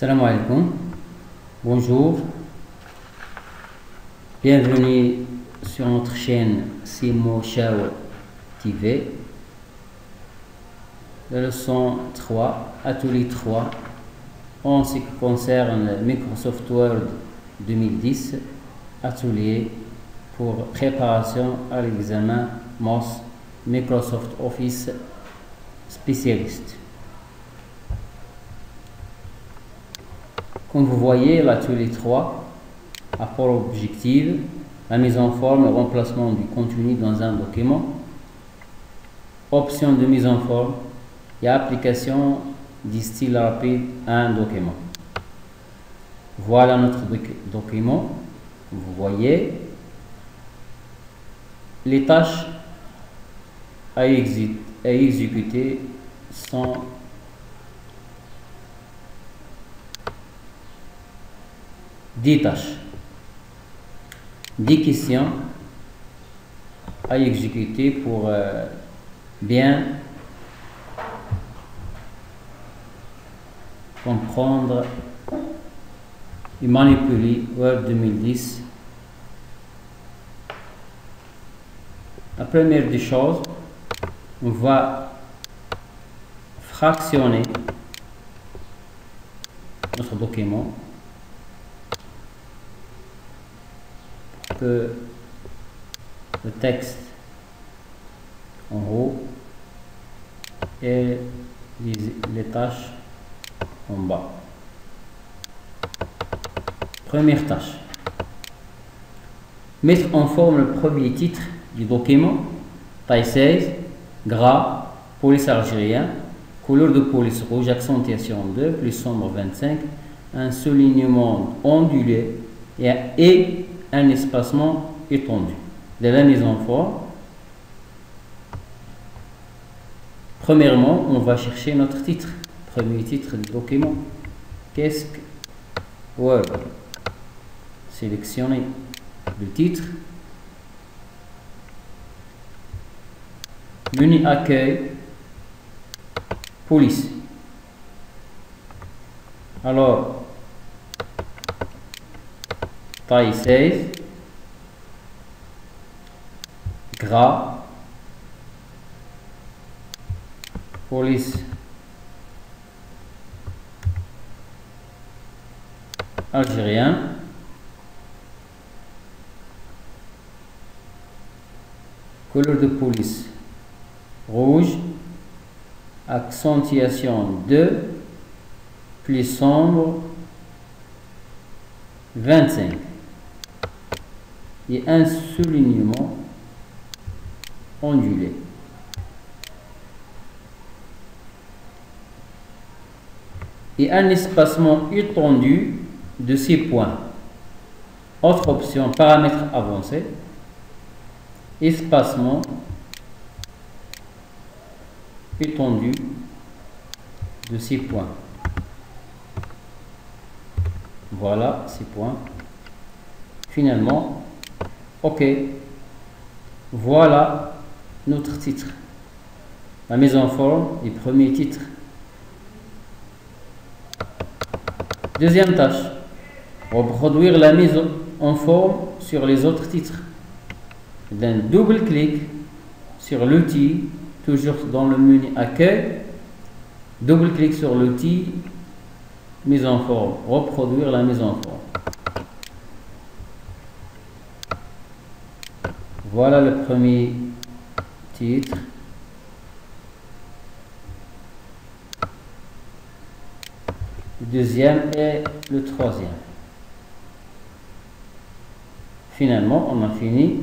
Salam alaikum, bonjour, bienvenue sur notre chaîne Simo Shao TV. La leçon 3, atelier 3, en ce qui concerne Microsoft Word 2010, atelier pour préparation à l'examen MOS Microsoft Office spécialiste. Comme vous voyez, l'atelier 3 a pour objectif la mise en forme et remplacement du contenu dans un document, option de mise en forme et application du style rapide à un document. Voilà notre document. Vous voyez, les tâches à exécuter sont des tâches, 10 questions à exécuter pour bien comprendre et manipuler Word 2010. La première des choses, on va fractionner notre document pour que le texte en haut et les tâches en bas. Première tâche, mettre en forme le premier titre du document, taille 16, gras, police algérien, couleur de police rouge, accentuation 2, plus sombre 25, un soulignement ondulé et un espacement étendu. De la mise en forme, premièrement, on va chercher notre titre, premier titre du document. Qu'est-ce que Word? Sélectionnez le titre. Menu accueil, police. Alors, taille 16, gras, police algérien, couleur de police rouge, accentuation 2, plus sombre 25 et un soulignement ondulé. Et un espacement étendu de 6 points. Autre option, paramètres avancés, espacement étendu de 6 points. Voilà 6 points. Finalement, OK. Voilà notre titre. La mise en forme du premier titre. Deuxième tâche, reproduire la mise en forme sur les autres titres. D'un double-clic sur l'outil, toujours dans le menu accueil, double-clic sur l'outil mise en forme, reproduire la mise en forme. Voilà le premier titre. Le deuxième et le troisième. Finalement, on a fini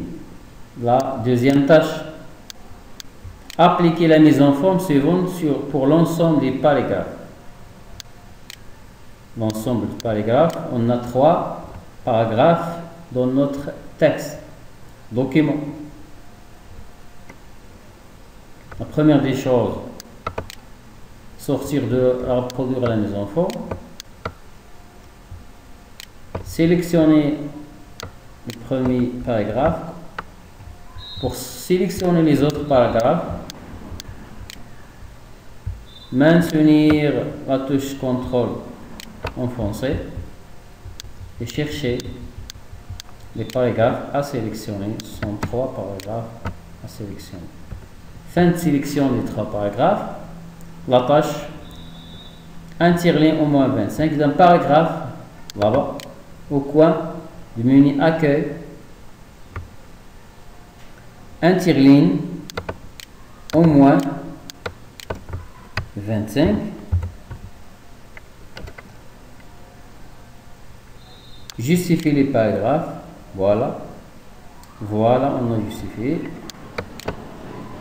la deuxième tâche. Appliquer la mise en forme suivante pour l'ensemble des paragraphes. L'ensemble des paragraphes, on a 3 paragraphes dans notre texte, document. La première des choses, sortir de reproduire la mise en forme, sélectionner le premier paragraphe. Pour sélectionner les autres paragraphes, maintenir la touche CTRL en français et chercher les paragraphes à sélectionner. Ce sont 3 paragraphes à sélectionner. Fin de sélection des 3 paragraphes. La tâche, un tire-ligne au moins 25 d'un paragraphe là-bas au coin du menu accueil. Un tire-ligne au moins 25. Justifier les paragraphes. Voilà. Voilà, on a justifié.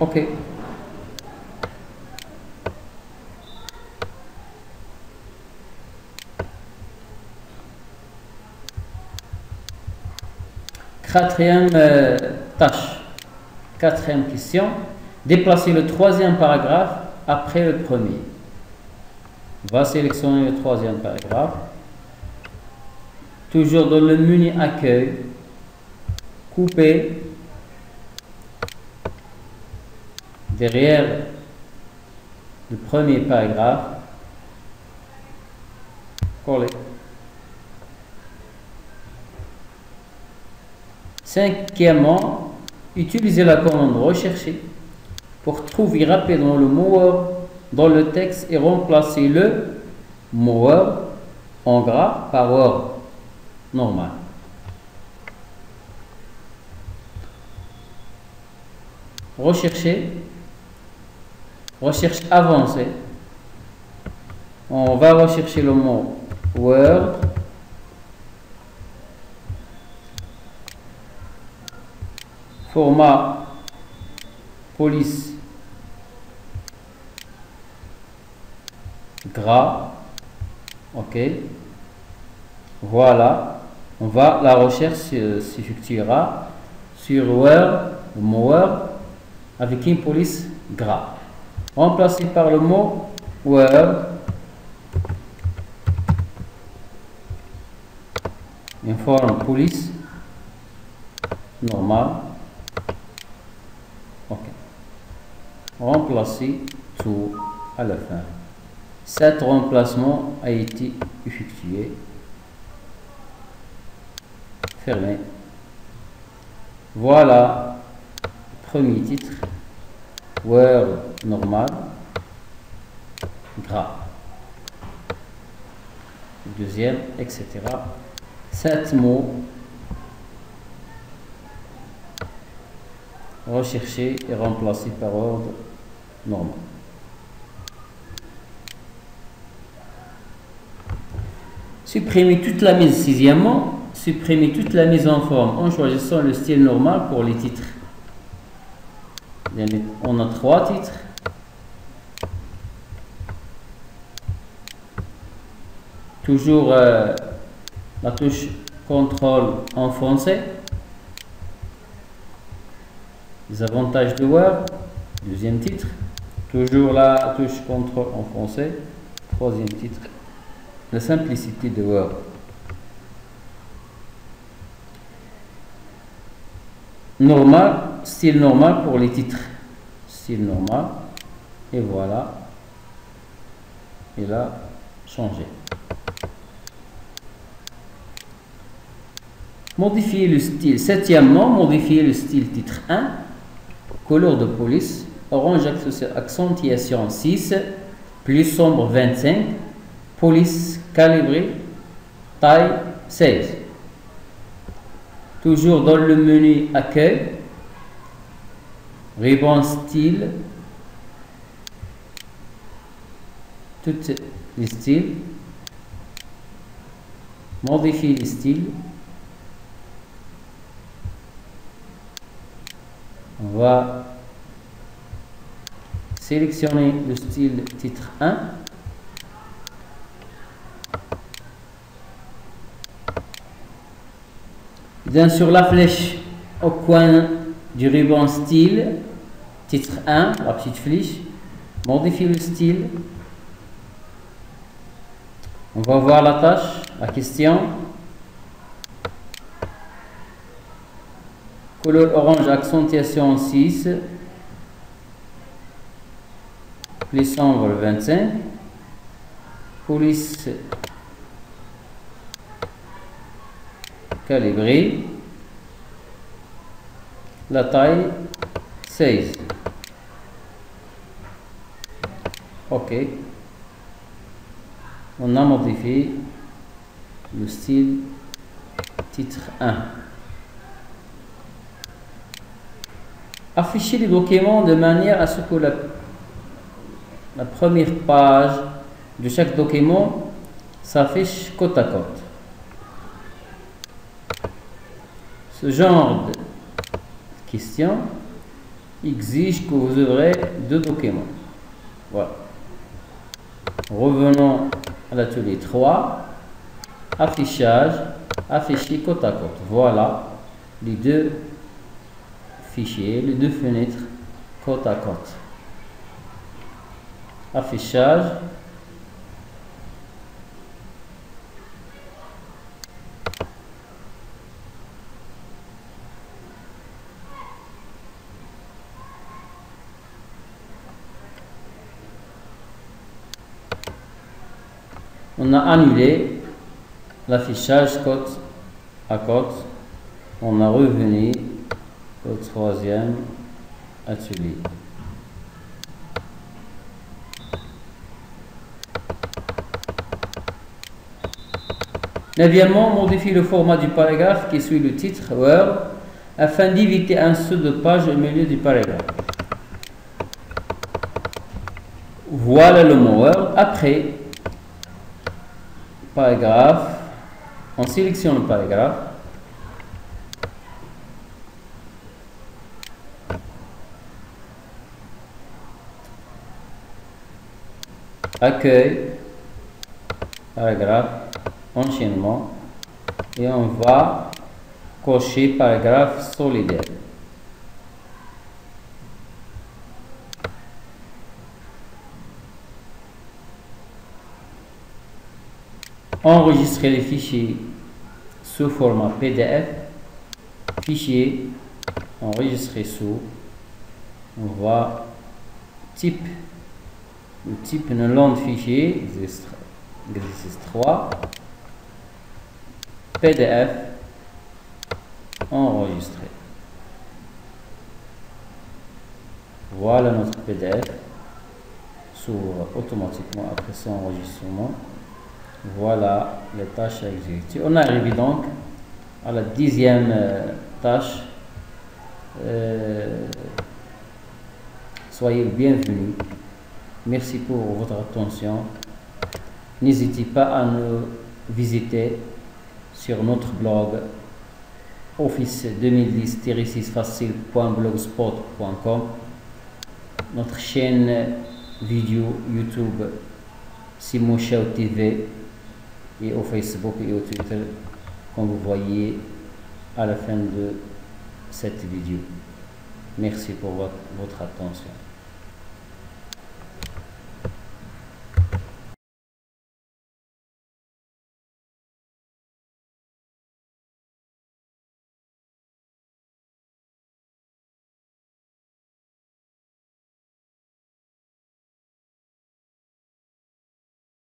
OK. Quatrième tâche. Quatrième question. Déplacer le 3e paragraphe après le premier. On va sélectionner le 3e paragraphe. Toujours dans le menu accueil. Couper. Derrière le premier paragraphe. Coller. Cinquièmement, utilisez la commande rechercher pour trouver rapidement le mot Word dans le texte et remplacer le mot Word en gras par Word normal. Rechercher, recherche avancée. On va rechercher le mot Word. Format police gras. OK. Voilà. La recherche s'effectuera sur Word, le mot Word avec une police gras. Remplacé par le mot Word. Une forme police normale. OK. Remplacer tout à la fin. Cet remplacement a été effectué. Fermé. Voilà. Premier titre. Word normal. Gras. Deuxième, etc. 7 mots. Rechercher et remplacer par ordre normal. Supprimer toute la mise, sixièmement, supprimer toute la mise en forme en choisissant le style normal pour les titres. On a 3 titres. Toujours la touche contrôle en français. Les avantages de Word, deuxième titre. Toujours la touche contrôle en français, troisième titre. La simplicité de Word. Normal, style normal pour les titres. Style normal. Et voilà. Et là, changer. Modifier le style. Septièmement, modifier le style titre 1. Couleur de police. Orange accentuation 6. Plus sombre 25. Police calibrée. Taille 16. Toujours dans le menu accueil. Ruban style. Tous les styles. Modifier les styles. On va sélectionner le style titre 1. Bien sur la flèche au coin du ruban style, titre 1, la petite flèche, modifier le style. On va voir la tâche, la question. Couleur orange, accentuation 6. Plus sombre 25. Police calibré, la taille 16. Ok, on a modifié le style titre 1. Afficher les documents de manière à ce que la première page de chaque document s'affiche côte à côte. Ce genre de question exige que vous ouvrez deux documents. Voilà. Revenons à l'atelier 3. Affichage, afficher côte à côte. Voilà les deux fichiers, les deux fenêtres côte à côte. Affichage. On a annulé l'affichage côte à côte. On a revenu au troisième atelier. Neuvièmement, modifie le format du paragraphe qui suit le titre Word afin d'éviter un saut de page au milieu du paragraphe. Voilà le mot Word. Après paragraphe, on sélectionne le paragraphe. Accueil, paragraphe, enchaînement, et on va cocher paragraphe solidaire. Enregistrer les fichiers sous format PDF. Fichier, enregistrer sous. On va type. Le type de nom de fichier, exercice 3. PDF, enregistrer. Voilà notre PDF. S'ouvre automatiquement après son enregistrement. Voilà les tâches à exécuter. On arrive donc à la 10e tâche. Soyez le bienvenu. Merci pour votre attention. N'hésitez pas à nous visiter sur notre blog office 2010-6facile.blogspot.com, notre chaîne vidéo YouTube Simon Chao TV et au Facebook et au Twitter, comme vous voyez à la fin de cette vidéo. Merci pour votre attention.